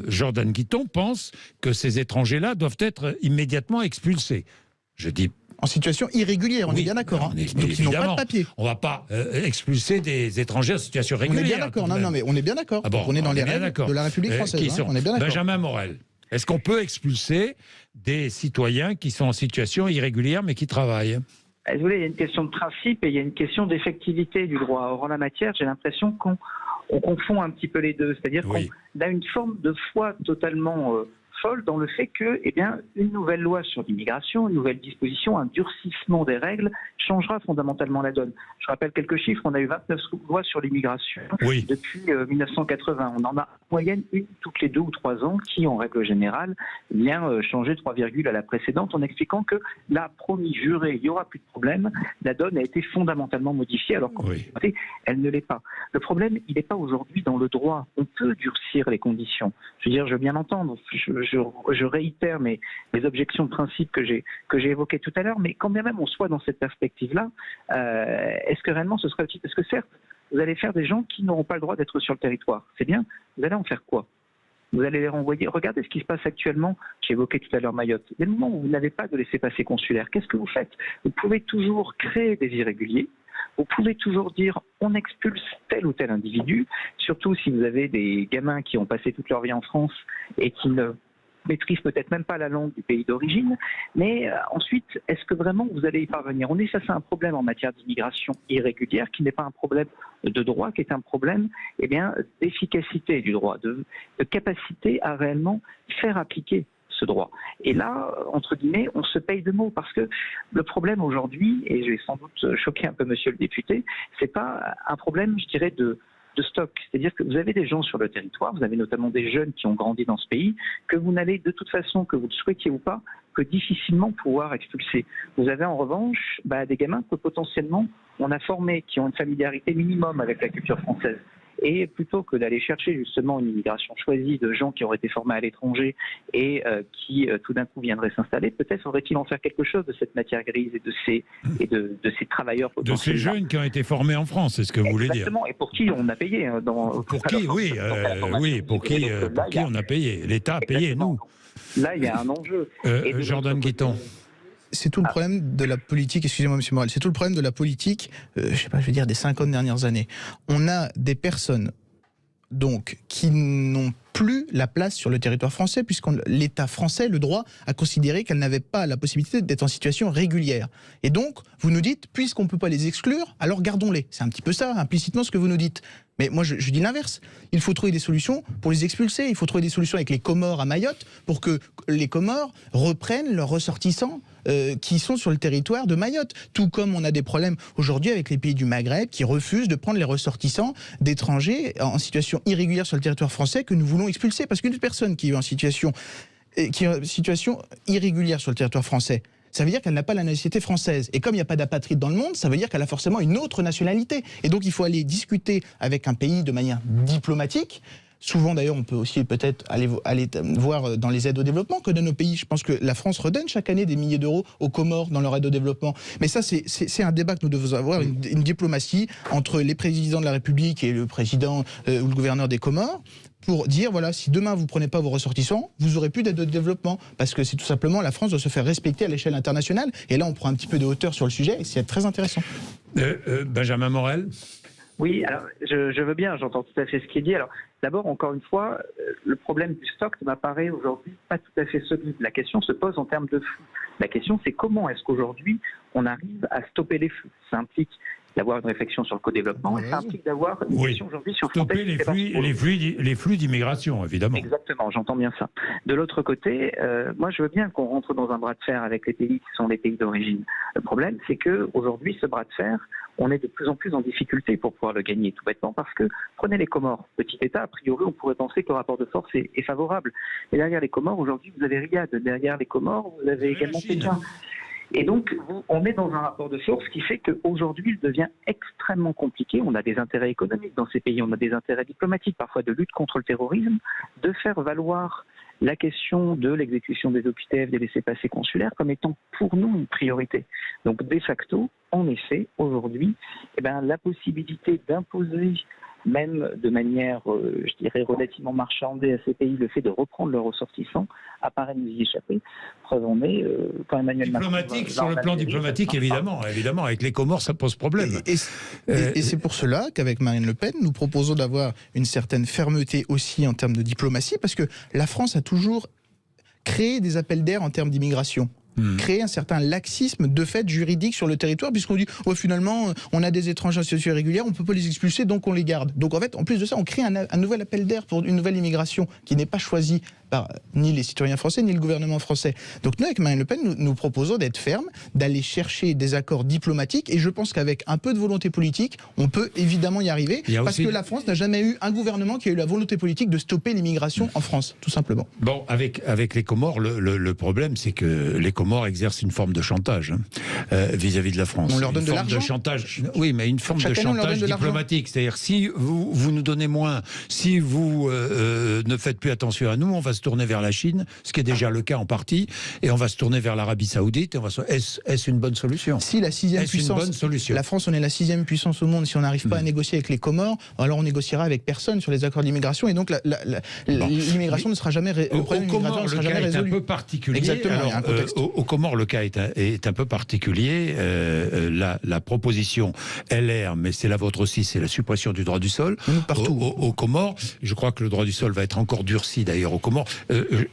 Jordan Guiton pense que ces étrangers-là doivent être immédiatement expulsés. Je dis... En situation irrégulière, on est bien d'accord. Donc ils n'ont pas de papier. On ne va pas expulser des étrangers en situation régulière. On est bien d'accord. Non, mais on est bien d'accord. On est dans les règles de la République française. On est bien d'accord. Benjamin Morel. Est-ce qu'on peut expulser des citoyens qui sont en situation irrégulière mais qui travaillent? Vous voulez, il y a une question de principe et il y a une question d'effectivité du droit. Or, en la matière, j'ai l'impression qu'on confond un petit peu les deux. C'est-à-dire qu'on a une forme de foi totalement folle dans le fait que, une nouvelle loi sur l'immigration, une nouvelle disposition, un durcissement des règles changera fondamentalement la donne. Je rappelle quelques chiffres. On a eu 29 lois sur l'immigration depuis 1980. On en a en moyenne une toutes les 2 ou 3 ans qui, en règle générale, vient changer 3 virgules à la précédente en expliquant que là, promis, juré, il n'y aura plus de problème. La donne a été fondamentalement modifiée alors qu'en réalité, elle ne l'est pas. Le problème, il n'est pas aujourd'hui dans le droit. On peut durcir les conditions. Je veux dire, je veux bien entendre. Je réitère mes objections de principe que j'ai évoquées tout à l'heure, mais quand bien même on soit dans cette perspective-là, est-ce que réellement ce sera utile? Parce que certes, vous allez faire des gens qui n'auront pas le droit d'être sur le territoire. C'est bien. Vous allez en faire quoi? Vous allez les renvoyer. Regardez ce qui se passe actuellement. J'ai évoqué tout à l'heure Mayotte. Dès le moment où vous n'avez pas de laissez-passer consulaire, qu'est-ce que vous faites? Vous pouvez toujours créer des irréguliers. Vous pouvez toujours dire on expulse tel ou tel individu, surtout si vous avez des gamins qui ont passé toute leur vie en France et qui ne maîtrisent peut-être même pas la langue du pays d'origine, mais ensuite, est-ce que vraiment vous allez y parvenir? On est face à un problème en matière d'immigration irrégulière qui n'est pas un problème de droit, qui est un problème d'efficacité du droit, de capacité à réellement faire appliquer ce droit. Et là, entre guillemets, on se paye de mots parce que le problème aujourd'hui, et je vais sans doute choquer un peu monsieur le député, c'est pas un problème, je dirais, de stock. C'est-à-dire que vous avez des gens sur le territoire, vous avez notamment des jeunes qui ont grandi dans ce pays, que vous n'allez de toute façon, que vous le souhaitiez ou pas, que difficilement pouvoir expulser. Vous avez en revanche des gamins que potentiellement on a formés, qui ont une familiarité minimum avec la culture française. Et plutôt que d'aller chercher justement une immigration choisie de gens qui auraient été formés à l'étranger et qui tout d'un coup viendraient s'installer, peut-être faudrait-il en faire quelque chose de cette matière grise et de ces travailleurs potentiels. De ces jeunes qui ont été formés en France, c'est ce que vous voulez dire. Exactement, et pour qui on a payé. Pour qui on a payé. L'État a payé, nous. Là, il y a un enjeu. Jordan Guiton. C'est tout le problème de la politique, excusez-moi monsieur Morel, c'est tout le problème de la politique, des 50 dernières années. On a des personnes donc qui n'ont plus la place sur le territoire français, puisque l'État français, le droit, a considéré qu'elles n'avaient pas la possibilité d'être en situation régulière. Et donc, vous nous dites, puisqu'on ne peut pas les exclure, alors gardons-les. C'est un petit peu ça, implicitement, ce que vous nous dites. Mais moi, je dis l'inverse. Il faut trouver des solutions pour les expulser. Il faut trouver des solutions avec les Comores à Mayotte pour que les Comores reprennent leurs ressortissants qui sont sur le territoire de Mayotte. Tout comme on a des problèmes aujourd'hui avec les pays du Maghreb qui refusent de prendre les ressortissants d'étrangers en situation irrégulière sur le territoire français que nous voulons expulser. Parce qu'une personne qui est en situation irrégulière sur le territoire français, ça veut dire qu'elle n'a pas la nationalité française. Et comme il n'y a pas d'apatride dans le monde, ça veut dire qu'elle a forcément une autre nationalité. Et donc il faut aller discuter avec un pays de manière diplomatique Souvent, d'ailleurs, on peut aussi peut-être aller voir dans les aides au développement que de nos pays. Je pense que la France redonne chaque année des milliers d'euros aux Comores dans leur aide au développement. Mais ça, c'est un débat que nous devons avoir, une diplomatie entre les présidents de la République et le président ou le gouverneur des Comores, pour dire, voilà, si demain vous ne prenez pas vos ressortissants, vous n'aurez plus d'aide de développement. Parce que c'est tout simplement, la France doit se faire respecter à l'échelle internationale. Et là, on prend un petit peu de hauteur sur le sujet et c'est très intéressant. Benjamin Morel ? Oui, alors je veux bien, j'entends tout à fait ce qui est dit. Alors d'abord, encore une fois, le problème du stock m'apparaît aujourd'hui pas tout à fait solide. La question se pose en termes de flux. La question, c'est comment est-ce qu'aujourd'hui on arrive à stopper les flux. Ça implique d'avoir une réflexion sur le co-développement et ça implique d'avoir une question aujourd'hui sur stopper les flux d'immigration, évidemment. Exactement, j'entends bien ça. De l'autre côté, moi je veux bien qu'on rentre dans un bras de fer avec les pays qui sont des pays d'origine. Le problème, c'est qu'aujourd'hui, ce bras de fer, on est de plus en plus en difficulté pour pouvoir le gagner, tout bêtement, parce que prenez les Comores, petit État, a priori on pourrait penser que le rapport de force est favorable. Et derrière les Comores, aujourd'hui, vous avez Riyad, derrière les Comores, vous avez également Pékin. Et donc, on est dans un rapport de force qui fait qu'aujourd'hui, il devient extrêmement compliqué. On a des intérêts économiques dans ces pays, on a des intérêts diplomatiques, parfois de lutte contre le terrorisme, de faire valoir la question de l'exécution des OQTF, des laissez-passer consulaires, comme étant pour nous une priorité. Donc, de facto, en effet, aujourd'hui, la possibilité d'imposer, même de manière, je dirais, relativement marchandée à ces pays, le fait de reprendre leurs ressortissants, apparaît nous y échapper. Preuve en est, quand Emmanuel Macron... Sur le plan diplomatique, évidemment, avec les Comores, ça pose problème. Et c'est pour cela qu'avec Marine Le Pen, nous proposons d'avoir une certaine fermeté aussi en termes de diplomatie, parce que la France a toujours créé des appels d'air en termes d'immigration. Créer un certain laxisme de fait juridique sur le territoire, puisqu'on dit finalement on a des étrangers en situation irrégulière, on ne peut pas les expulser, donc on les garde. Donc en fait, en plus de ça, on crée un nouvel appel d'air pour une nouvelle immigration qui n'est pas choisie par ni les citoyens français ni le gouvernement français. Donc nous, avec Marine Le Pen, nous proposons d'être fermes, d'aller chercher des accords diplomatiques, et je pense qu'avec un peu de volonté politique, on peut évidemment y arriver, parce que la France n'a jamais eu un gouvernement qui a eu la volonté politique de stopper l'immigration en France, tout simplement. Bon, avec les Comores, le problème, c'est que les Comores exercent une forme de chantage vis-à-vis de la France. On leur donne de l'argent. Oui, mais une forme de chantage diplomatique. C'est-à-dire, si vous nous donnez moins, si vous ne faites plus attention à nous, on va se tourner vers la Chine, ce qui est déjà le cas en partie, et on va se tourner vers l'Arabie Saoudite. Est-ce une bonne solution ? Si la 6e puissance, la France, on est la 6e puissance au monde. Si on n'arrive pas à négocier avec les Comores, alors on négociera avec personne sur les accords d'immigration, et donc l'immigration ne sera jamais résolu. Est un peu particulier. Exactement. Alors, il y a un contexte. Aux Comores, le cas est un peu particulier. La proposition LR, mais c'est la vôtre aussi, c'est la suppression du droit du sol. Partout. Aux Comores, je crois que le droit du sol va être encore durci d'ailleurs aux Comores.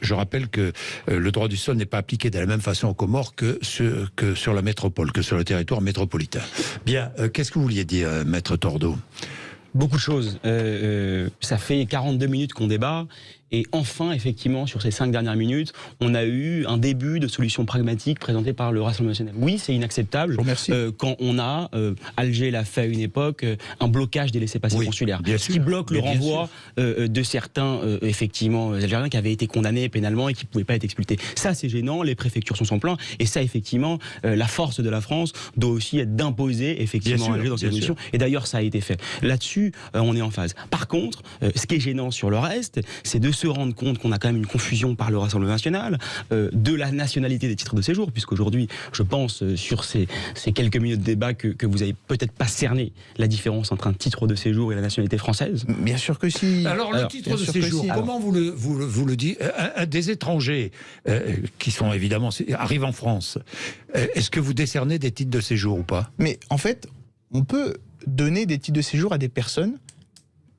Je rappelle que le droit du sol n'est pas appliqué de la même façon aux Comores que sur la métropole, que sur le territoire métropolitain. Bien, qu'est-ce que vous vouliez dire, Maître Tordeau ? Beaucoup de choses. Ça fait 42 minutes qu'on débat. Et enfin, effectivement, sur ces 5 dernières minutes, on a eu un début de solution pragmatique présentée par le Rassemblement national. Oui, c'est inacceptable quand on a, Alger l'a fait à une époque, un blocage des laissez-passer consulaires. Ce qui bloque le renvoi de certains, effectivement, Algériens qui avaient été condamnés pénalement et qui ne pouvaient pas être expulsés. Ça, c'est gênant, les préfectures sont sans plein. Et ça, effectivement, la force de la France doit aussi être d'imposer, effectivement, Alger dans cette solution. Et d'ailleurs, ça a été fait. Là-dessus, on est en phase. Par contre, ce qui est gênant sur le reste, c'est de se rendre compte qu'on a quand même une confusion par le Rassemblement national de la nationalité des titres de séjour, puisqu'aujourd'hui, je pense, sur ces quelques minutes de débat, que vous n'avez peut-être pas cerné la différence entre un titre de séjour et la nationalité française. Bien sûr que si. Alors, le titre de séjour, comment vous le dites, des étrangers qui sont évidemment arrivent en France, est-ce que vous décernez des titres de séjour ou pas ? Mais en fait, on peut donner des titres de séjour à des personnes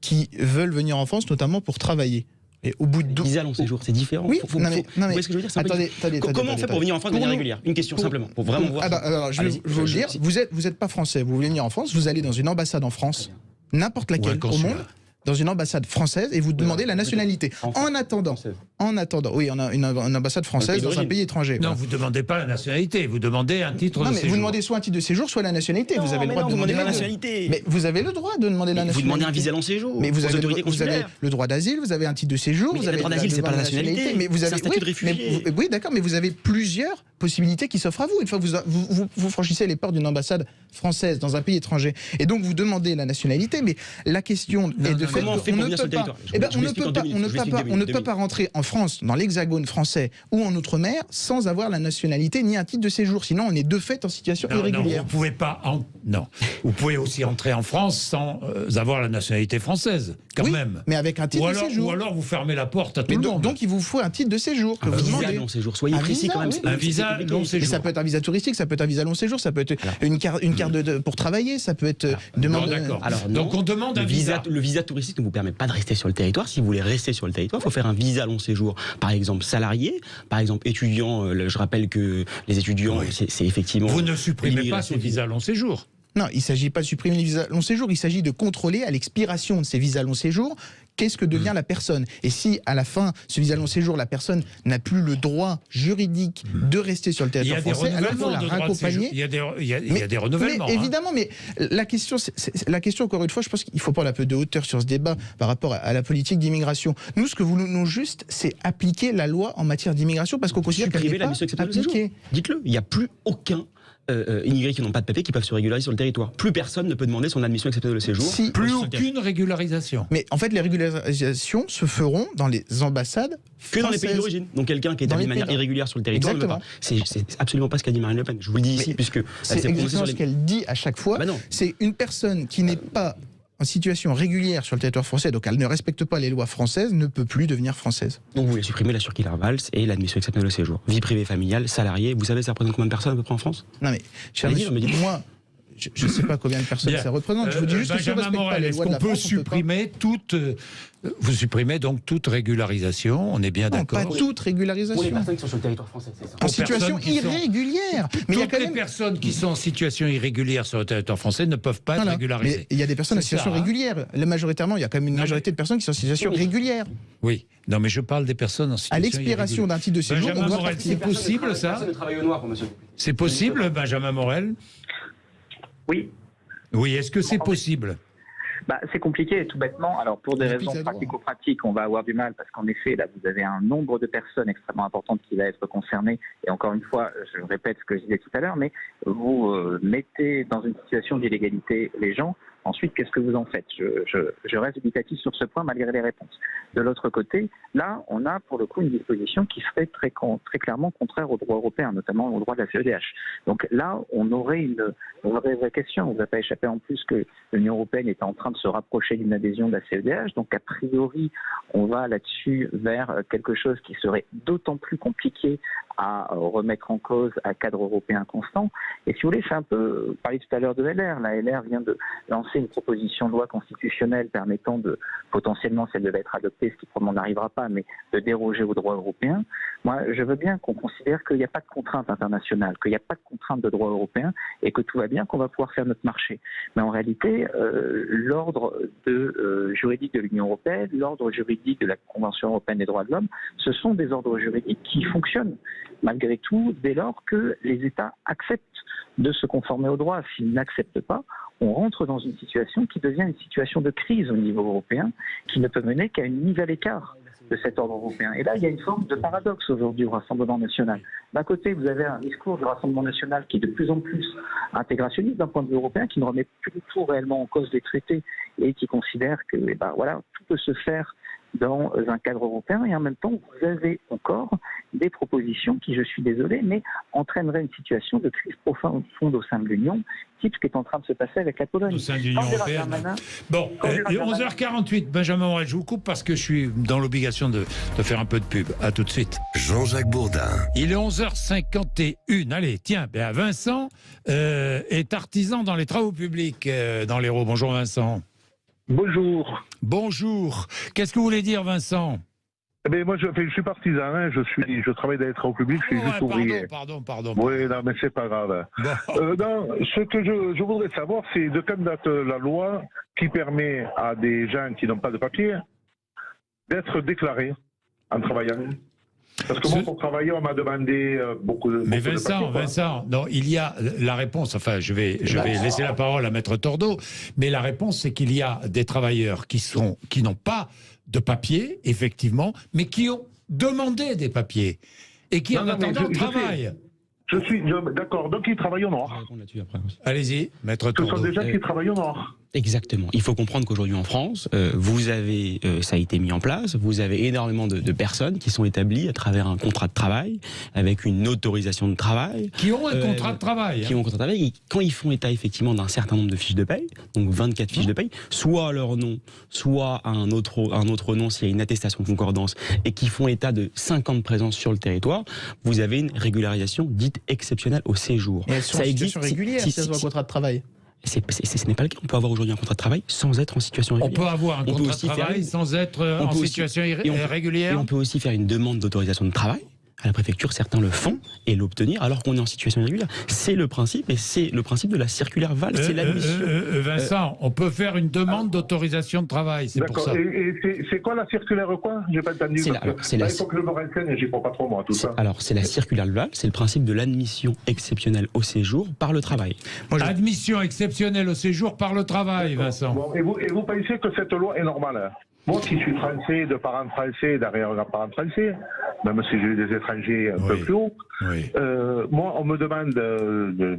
qui veulent venir en France, notamment pour travailler. Et au bout de visa long séjour, c'est différent. Oui, vous voyez ce que je veux dire ? Attendez, comment on fait pour venir en France de manière régulière ? Une question simplement, pour vraiment voir. Alors, je vais vous le dire, vous êtes pas français, vous voulez venir en France, vous allez dans une ambassade en France, n'importe laquelle au monde, dans une ambassade française, et vous demandez la nationalité. En attendant, En attendant, oui, on a une ambassade française dans un pays étranger. Non, vous ne demandez pas la nationalité, vous demandez un titre de séjour. Vous demandez soit un titre de séjour, soit la nationalité. Non, vous avez le droit de demander la nationalité. Mais vous avez le droit de demander la nationalité. Vous demandez un visa long séjour. Mais vous avez le droit d'asile, vous avez un titre de séjour, mais vous avez le droit d'asile, c'est pas la nationalité. Mais vous avez un statut de réfugié. Oui, d'accord, mais vous avez plusieurs possibilités qui s'offrent à vous. Une fois que vous franchissez les portes d'une ambassade française dans un pays étranger, et donc vous demandez la nationalité. Mais la question est de fait qu'on ne peut pas. On ne peut pas rentrer en France, dans l'Hexagone français ou en Outre-mer, sans avoir la nationalité ni un titre de séjour. Sinon, on est de fait en situation irrégulière. Vous pouvez pas. Non. Vous pouvez aussi entrer en France sans avoir la nationalité française, quand même. Mais avec un titre de séjour. Ou alors vous fermez la porte à tout le monde. Donc il vous faut un titre de séjour que vous demandez. Un visa long séjour. Soyez précis quand même. Un visa long séjour. Mais ça peut être un visa touristique, ça peut être un visa long séjour, ça peut être une carte pour travailler, ça peut être demande. D'accord. Donc on demande un visa. Le visa touristique ne vous permet pas de rester sur le territoire. Si vous voulez rester sur le territoire, il faut faire un visa long séjour. Par exemple, salarié, par exemple, étudiant. Je rappelle que les étudiants, c'est effectivement. Vous ne supprimez pas ce visa long séjour. Non, il ne s'agit pas de supprimer les visas long séjour, il s'agit de contrôler à l'expiration de ces visas long séjour qu'est-ce que devient la personne. Et si à la fin, ce visa long séjour, la personne n'a plus le droit juridique de rester sur le territoire français, alors il faut la raccompagner. Il y a des renouvellements. Mais, évidemment, mais la question, encore une fois, je pense qu'il faut prendre un peu de hauteur sur ce débat par rapport à la politique d'immigration. Nous, ce que nous voulons juste, c'est appliquer la loi en matière d'immigration parce qu'on considère qu'elle n'est pas appliquée. Dites-le, il n'y a plus aucun immigrés qui n'ont pas de papier qui peuvent se régulariser sur le territoire. Plus personne ne peut demander son admission acceptée de séjour. Plus aucune régularisation. Mais en fait, les régularisations se feront dans les ambassades françaises. Que dans les pays d'origine. Donc quelqu'un qui est établi de manière irrégulière sur le territoire ne peut pas. C'est absolument pas ce qu'a dit Marine Le Pen. Je vous le dis ici, puisque c'est exactement ce qu'elle dit à chaque fois. C'est une personne qui n'est pas en situation régulière sur le territoire français, donc elle ne respecte pas les lois françaises, ne peut plus devenir française. Donc vous voulez supprimer la circulaire Valls et l'admission exceptionnelle au séjour. Vie privée, familiale, salarié, vous savez ça représente combien de personnes à peu près en France? Non mais, cher monsieur, moi, je ne sais pas combien de personnes ça représente. Je vous dis juste que si on ne respecte pas les lois de la France, est-ce qu'on peut supprimer toute... Vous supprimez donc toute régularisation, on est bien d'accord? Pas toute régularisation. Pour les personnes qui sont sur le territoire français, c'est ça. En situation irrégulière. Mais il y a quand même... les personnes qui sont en situation irrégulière sur le territoire français ne peuvent pas être régularisées. Mais il y a des personnes en situation régulière. Majoritairement, il y a quand même une majorité de personnes qui sont en situation régulière. Oui. Non, mais je parle des personnes en situation à l'expiration d'un titre de séjour, on doit partir. C'est possible, ça? C'est possible, Benjamin Morel? Oui. Oui, est-ce que c'est possible? C'est compliqué, tout bêtement. Alors, pour des raisons pratico-pratiques, on va avoir du mal parce qu'en effet, là, vous avez un nombre de personnes extrêmement importantes qui va être concernées. Et encore une fois, je répète ce que je disais tout à l'heure, mais vous mettez dans une situation d'illégalité les gens. Ensuite, qu'est-ce que vous en faites? Je reste dubitatif sur ce point malgré les réponses. De l'autre côté, là, on a pour le coup une disposition qui serait très clairement contraire au droit européen, notamment au droit de la CEDH. Donc là, on aurait une vraie question. On ne vous a pas échappé en plus que l'Union européenne est en train de se rapprocher d'une adhésion de la CEDH. Donc a priori, on va là-dessus vers quelque chose qui serait d'autant plus compliqué à remettre en cause à cadre européen constant. Et si vous voulez, c'est un peu, parler tout à l'heure de LR. La LR vient de lancer une proposition de loi constitutionnelle permettant de, potentiellement, si elle devait être adoptée, ce qui probablement n'arrivera pas, mais de déroger au droit européen. Moi, je veux bien qu'on considère qu'il n'y a pas de contrainte internationale, qu'il n'y a pas de contrainte de droit européen et que tout va bien, qu'on va pouvoir faire notre marché. Mais en réalité, l'ordre juridique de l'Union européenne, l'ordre juridique de la Convention européenne des droits de l'homme, ce sont des ordres juridiques qui fonctionnent malgré tout dès lors que les États acceptent de se conformer au droit. S'ils n'acceptent pas, on rentre dans une situation qui devient une situation de crise au niveau européen, qui ne peut mener qu'à une mise à l'écart de cet ordre européen. Et là, il y a une forme de paradoxe aujourd'hui au Rassemblement national. D'un côté, vous avez un discours du Rassemblement national qui est de plus en plus intégrationniste d'un point de vue européen, qui ne remet plus du tout réellement en cause les traités et qui considère que tout peut se faire dans un cadre européen, et en même temps, vous avez encore des propositions qui, je suis désolé, mais entraîneraient une situation de crise profonde au sein de l'Union, type ce qui est en train de se passer avec la Pologne. Au sein de l'Union européenne. Bon, 11h48, Benjamin Morel, je vous coupe parce que je suis dans l'obligation de faire un peu de pub. À tout de suite. Jean-Jacques Bourdin. Il est 11h51. Allez, tiens, Vincent est artisan dans les travaux publics dans l'Hérault. Bonjour Vincent. Bonjour. Bonjour. Qu'est-ce que vous voulez dire, Vincent? Moi, je suis partisan, je travaille dans les travaux publics, je suis juste ouvrier. Pardon. Oui, non, mais c'est pas grave. Non, ce que je voudrais savoir, c'est de quand date la loi qui permet à des gens qui n'ont pas de papier d'être déclarés. en travaillant? Parce que moi, pour travailler, on m'a demandé beaucoup de Mais papiers, Vincent, non, il y a la réponse, enfin, je vais laisser la parole à Maître Tordeau, mais la réponse, c'est qu'il y a des travailleurs qui n'ont pas de papier, effectivement, mais qui ont demandé des papiers et qui, en attendant, travaillent. Je suis d'accord, donc ils travaillent au Nord. Allez-y, Maître Tordeau. Ce sont des gens qui travaillent au Nord. Exactement. Il faut comprendre qu'aujourd'hui en France, vous avez, ça a été mis en place, vous avez énormément de personnes qui sont établies à travers un contrat de travail, avec une autorisation de travail. Qui ont un contrat de travail. Qui ont un contrat de travail. Et quand ils font état effectivement d'un certain nombre de fiches de paye, donc 24 fiches de paye, soit à leur nom, soit à un autre nom s'il y a une attestation de concordance, et qui font état de 5 ans de présence sur le territoire, vous avez une régularisation dite exceptionnelle au séjour. Et elles sont en situation régulière si elles ont un contrat de travail. Ce n'est pas le cas. On peut avoir aujourd'hui un contrat de travail sans être en situation régulière. On peut avoir un contrat de travail sans être en situation régulière. Et on peut aussi faire une demande d'autorisation de travail à la préfecture. Certains le font et l'obtenir alors qu'on est en situation irrégulière. C'est le principe, et c'est le principe de la circulaire Valls. C'est l'admission. Vincent, on peut faire une demande d'autorisation de travail, c'est pour ça. Et c'est quoi la circulaire quoi? J'ai pas entendu. Il faut que je me renseigne, j'y crois pas trop moi, tout ça. Alors, c'est la circulaire Valls, c'est le principe de l'admission exceptionnelle au séjour par le travail. Admission exceptionnelle au séjour par le travail, Vincent. Bon, et vous pensez que cette loi est normale? Moi qui suis français, de parents français, d'arrière-parents français, même si j'ai eu des étrangers un peu plus haut, moi on me demande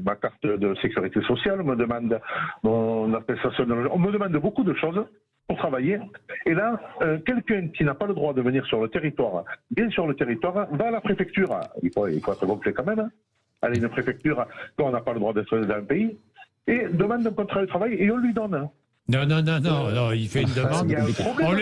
ma carte de sécurité sociale, on me demande mon attestation de logement, on me demande beaucoup de choses pour travailler. Et là, quelqu'un qui n'a pas le droit de venir sur le territoire, bien sur le territoire, va à la préfecture. Il faut être complet quand même. Aller à une préfecture quand on n'a pas le droit d'être dans un pays, et demande un contrat de travail et on lui donne. Non, il fait une demande.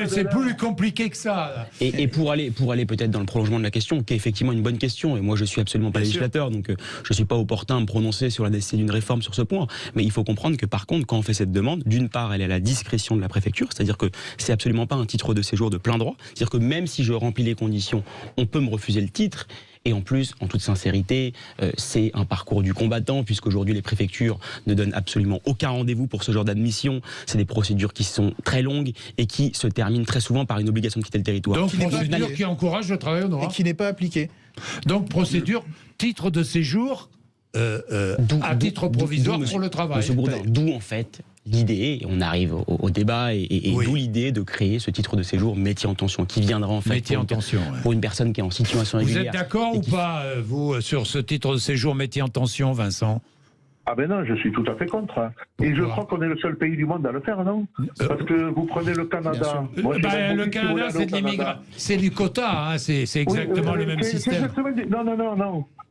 C'est plus compliqué que ça. Et pour aller peut-être dans le prolongement de la question, qui est effectivement une bonne question, et moi je suis absolument pas législateur, donc je suis pas opportun à me prononcer sur la nécessité d'une réforme sur ce point, mais il faut comprendre que par contre, quand on fait cette demande, d'une part, elle est à la discrétion de la préfecture, c'est-à-dire que c'est absolument pas un titre de séjour de plein droit, c'est-à-dire que même si je remplis les conditions, on peut me refuser le titre. Et en plus, en toute sincérité, c'est un parcours du combattant, puisqu'aujourd'hui les préfectures ne donnent absolument aucun rendez-vous pour ce genre d'admission. C'est des procédures qui sont très longues et qui se terminent très souvent par une obligation de quitter le territoire. Donc procédure qui encourage le travail au noir. Et qui n'est pas appliquée. Donc procédure, titre de séjour à titre provisoire pour le travail. Monsieur Bourdin, d'où en fait l'idée, on arrive au débat, et d'où l'idée de créer ce titre de séjour métier en tension, qui viendra en fait pour une personne qui est en situation régulière. Vous êtes d'accord ou pas, vous, sur ce titre de séjour métier en tension, Vincent? Ah ben non, je suis tout à fait contre. Et je crois qu'on est le seul pays du monde à le faire, non? Parce que vous prenez le Canada. Moi, le Canada, c'est de l'immigration. C'est du quota, hein, c'est exactement les mêmes systèmes.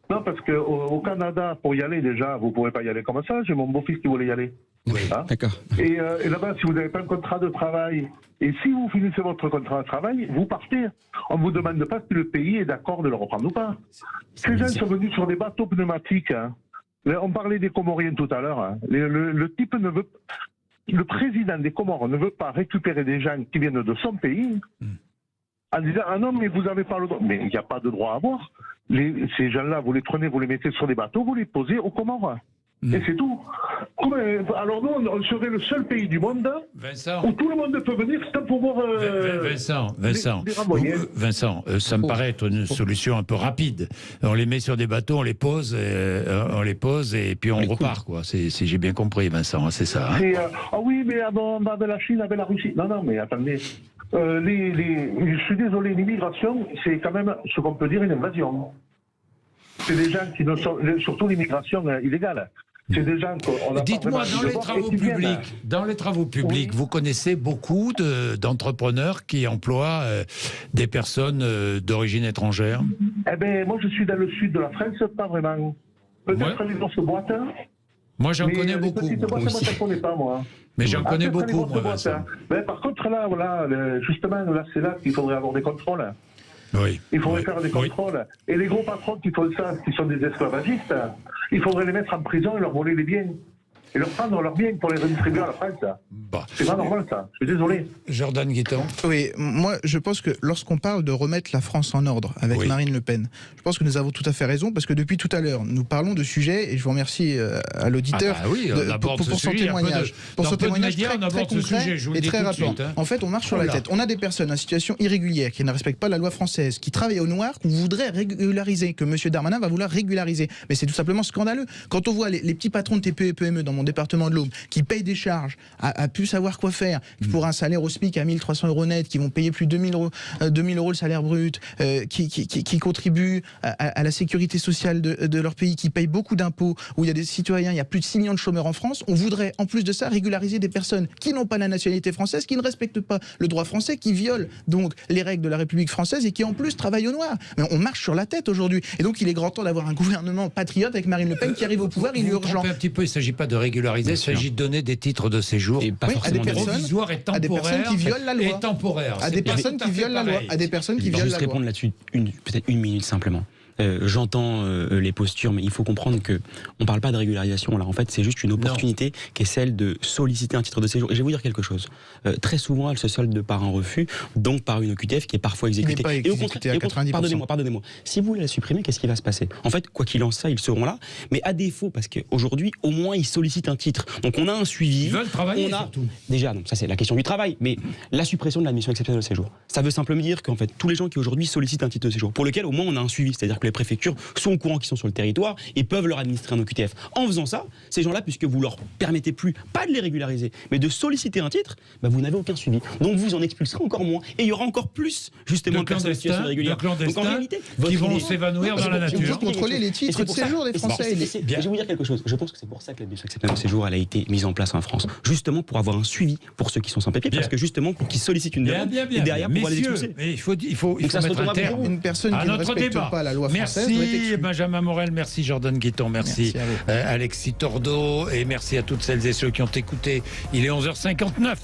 Non, parce qu'au Canada, pour y aller déjà, vous ne pouvez pas y aller comme ça. J'ai mon beau-fils qui voulait y aller. Oui, d'accord. Et là-bas, si vous n'avez pas un contrat de travail, et si vous finissez votre contrat de travail, vous partez. On ne vous demande pas si le pays est d'accord de le reprendre ou pas. Ces gens sont venus sur des bateaux pneumatiques. Hein. On parlait des Comoriens tout à l'heure. Hein. Le type ne veut... Le président des Comores ne veut pas récupérer des gens qui viennent de son pays en disant « Ah non, mais vous n'avez pas le droit. » Mais il n'y a pas de droit à avoir. Ces gens-là, vous les prenez, vous les mettez sur des bateaux, vous les posez aux Comores. Et c'est tout. Alors nous, on serait le seul pays du monde où tout le monde peut venir sans pouvoir... Vincent, ça me paraît être une solution un peu rapide. On les met sur des bateaux, on les pose et puis on repart, quoi. Si j'ai bien compris, Vincent, c'est ça. Hein. Ah oui, mais avec la Chine, avec la Russie. Non, mais attendez. Je suis désolé, l'immigration, c'est quand même ce qu'on peut dire une invasion. C'est des gens qui ne sont... Surtout l'immigration illégale. C'est des gens qu'on a... Dites-moi, dans les travaux publics, vous connaissez beaucoup d'entrepreneurs qui emploient des personnes d'origine étrangère? Eh bien, moi, je suis dans le sud de la France, pas vraiment. Peut-être les grosses boîtes. Moi, j'en connais beaucoup. Moi, je ne connais pas, moi. Mais j'en connais beaucoup, moi, Vincent. Mais par contre, là, voilà, justement, là, c'est là qu'il faudrait avoir des contrôles. Oui. Il faudrait faire des contrôles. Et les gros patrons qui font ça, qui sont des esclavagistes, il faudrait les mettre en prison et leur voler les biens. et leur prendre leurs biens pour les redistribuer à la France. Bah. C'est pas normal, ça. Je suis désolé. Jordan Guitton. Oui, moi je pense que lorsqu'on parle de remettre la France en ordre avec Marine Le Pen, je pense que nous avons tout à fait raison parce que depuis tout à l'heure, nous parlons de sujets et je vous remercie à l'auditeur pour son témoignage. Pour son témoignage très concret et très rapide. En fait, on marche sur la tête. On a des personnes en situation irrégulière qui ne respectent pas la loi française, qui travaillent au noir, qu'on voudrait régulariser, que M. Darmanin va vouloir régulariser. Mais c'est tout simplement scandaleux. Quand on voit les petits patrons de TPE et PME dans mon département de l'Aube qui payent des charges, à plus savoir quoi faire, pour un salaire au SMIC à 1 300 € net, qui vont payer plus de 2 000 € le salaire brut, qui contribuent à la sécurité sociale de leur pays, qui payent beaucoup d'impôts, où il y a des citoyens, il y a plus de 6 millions de chômeurs en France, on voudrait en plus de ça régulariser des personnes qui n'ont pas la nationalité française, qui ne respectent pas le droit français, qui violent donc les règles de la République française et qui en plus travaillent au noir. Mais on marche sur la tête aujourd'hui. Et donc il est grand temps d'avoir un gouvernement patriote avec Marine Le Pen qui arrive au pouvoir, il est urgent. Un petit peu, il ne s'agit pas de régulariser, il s'agit de donner des titres de séjour et pas forcément provisoires et temporaires. À des personnes qui violent la loi. Et temporaires. À des personnes qui violent la loi. À des personnes qui violent la loi. Juste répondre là-dessus, peut-être une minute simplement. J'entends les postures, mais il faut comprendre que on parle pas de régularisation là. En fait, c'est juste une opportunité qui est celle de solliciter un titre de séjour. Et je vais vous dire quelque chose. Très souvent, elle se solde par un refus, donc par une OQTF qui est parfois exécutée. Et au contraire, pardonnez-moi. Si vous la supprimez, qu'est-ce qui va se passer? En fait, quoi qu'il en soit, ils seront là. Mais à défaut, parce qu'aujourd'hui, au moins, ils sollicitent un titre. Donc, on a un suivi. Ils veulent travailler. Surtout. Déjà, donc ça c'est la question du travail. Mais la suppression de l'admission exceptionnelle de séjour, ça veut simplement dire qu'en fait, tous les gens qui aujourd'hui sollicitent un titre de séjour, pour lequel au moins on a un suivi, c'est-à-dire que les préfectures sont au courant qu'ils sont sur le territoire et peuvent leur administrer un OQTF. En faisant ça, ces gens-là, puisque vous leur permettez plus, pas de les régulariser, mais de solliciter un titre, bah vous n'avez aucun suivi. Donc vous en expulserez encore moins. Et il y aura encore plus, justement, de personnes en situation irrégulière. Donc en réalité, qui vont s'évanouir dans la nature. Pour contrôler les titres de séjour des Français. Je vais vous dire quelque chose. Je pense que c'est pour ça que l'admission exceptionnelle de séjour, elle a été mise en place en France. Justement pour avoir un suivi pour ceux qui sont sans papier, parce que justement pour qu'ils sollicitent une demande et derrière pour aller les expulser. Il faut mettre un terme une personne qui ne respecte pas la loi française. Merci Benjamin Morel, merci Jordan Guitton, merci Alexis Tordeau et merci à toutes celles et ceux qui ont écouté. Il est 11h59.